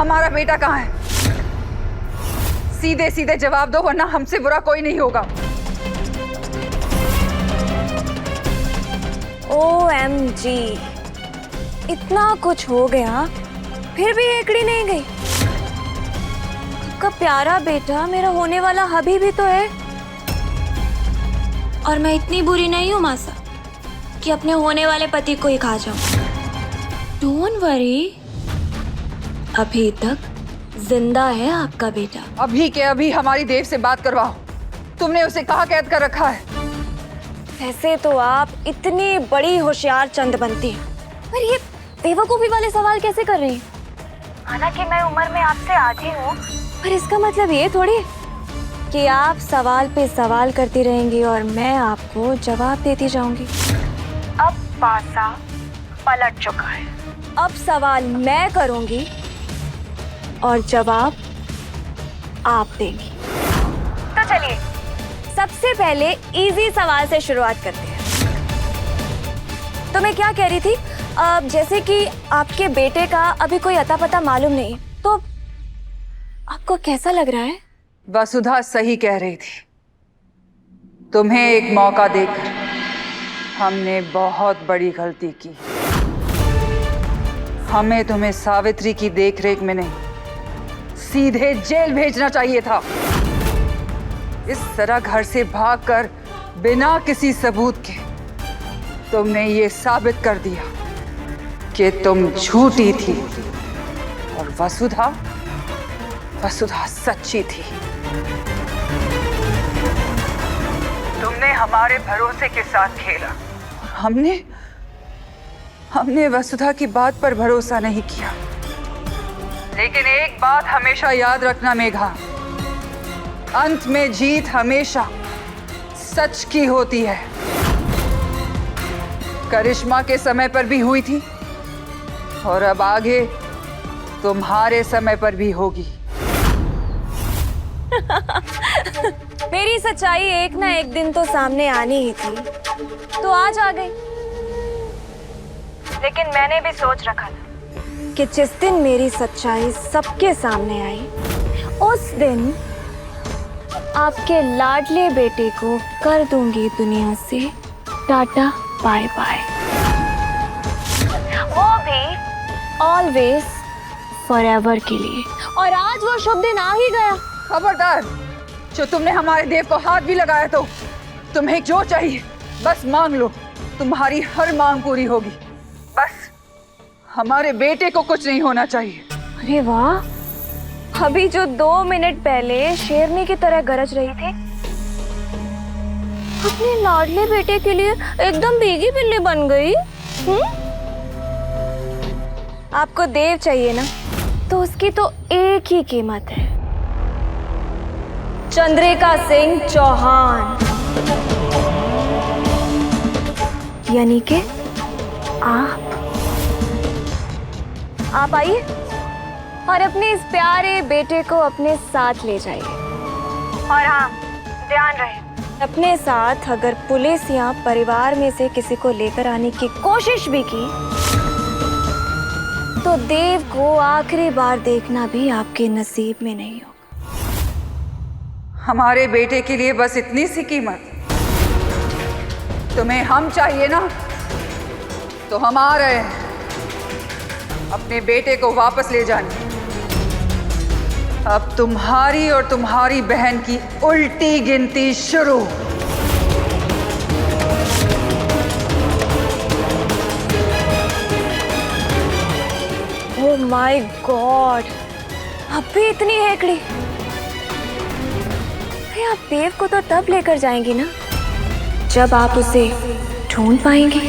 हमारा बेटा कहाँ है? सीधे सीधे जवाब दो, वरना हमसे बुरा कोई नहीं होगा। OMG, इतना कुछ हो गया फिर भी हेकड़ी नहीं गई। आपका प्यारा बेटा मेरा होने वाला हबी भी तो है। और मैं इतनी बुरी नहीं हूँ मासा कि अपने होने वाले पति को ही खा जाऊं। डोंट वरी, अभी तक जिंदा है आपका बेटा। अभी के अभी हमारी देव से बात करवाओ। तुमने उसे कहाँ कैद कर रखा है? वैसे तो आप इतनी बड़ी होशियार चंद बनती हैं, पर ये बेवकूफी वाले सवाल कैसे कर रही हैं? हालांकि मैं उम्र में आपसे आधी हूँ, पर इसका मतलब ये थोड़ी कि आप सवाल पे सवाल करती रहेंगी और मैं आपको जवाब देती जाऊंगी। अब पासा पलट चुका है। अब सवाल मैं करूंगी और जवाब आप देंगी। तो चलिए सबसे पहले इजी सवाल से शुरुआत करते हैं। तो मैं क्या कह रही थी, जैसे कि आपके बेटे का अभी कोई अता पता मालूम नहीं, तो आपको कैसा लग रहा है? वसुधा सही कह रही थी। तुम्हें एक मौका देकर हमने बहुत बड़ी गलती की। हमें तुम्हें सावित्री की देखरेख में नहीं, सीधे जेल भेजना चाहिए था। इस तरह घर से भागकर बिना किसी सबूत के तुमने ये साबित कर दिया कि तुम झूठी थी और वसुधा सच्ची थी। तुमने हमारे भरोसे के साथ खेला। हमने वसुधा की बात पर भरोसा नहीं किया। लेकिन एक बात हमेशा याद रखना मेघा, अंत में जीत हमेशा सच की होती है। करिश्मा के समय पर भी हुई थी और अब आगे तुम्हारे समय पर भी होगी। मेरी सच्चाई एक ना एक दिन तो सामने आनी ही थी, तो आज आ गई। लेकिन मैंने भी सोच रखा था कि जिस दिन मेरी सच्चाई सबके सामने आई, उस दिन आपके लाडले बेटे को कर दूंगी दुनिया से टाटा बाय बाय, वो भी ऑलवेज फॉरएवर के लिए। और आज वो शुभ दिन आ ही गया। खबरदार, जो तुमने हमारे देव को हाथ भी लगाया तो तुम्हें जो चाहिए बस मांग लो, तुम्हारी हर मांग पूरी होगी। बस हमारे बेटे को कुछ नहीं होना चाहिए। अरे वाह, अभी जो 2 मिनट पहले शेरनी की तरह गरज रही थी, अपने लाडले बेटे के लिए एकदम भीगी बिल्ली बन गई। आपको देव चाहिए ना, तो उसकी तो एक ही कीमत है, चंद्रिका सिंह चौहान, यानी कि आप आइए और अपने इस प्यारे बेटे को अपने साथ ले जाइए। और हाँ, ध्यान रहे, अपने साथ अगर पुलिस या परिवार में से किसी को लेकर आने की कोशिश भी की तो देव को आखिरी बार देखना भी आपके नसीब में नहीं होगा। हमारे बेटे के लिए बस इतनी सी कीमत? तुम्हें हम चाहिए ना, तो हम आ रहे हैं अपने बेटे को वापस ले जाने। अब तुम्हारी और तुम्हारी बहन की उल्टी गिनती शुरू। ओह माय गॉड, अब भी इतनी हेकड़ी। आप देव को तो तब लेकर जाएंगी ना जब आप उसे ढूंढ पाएंगी।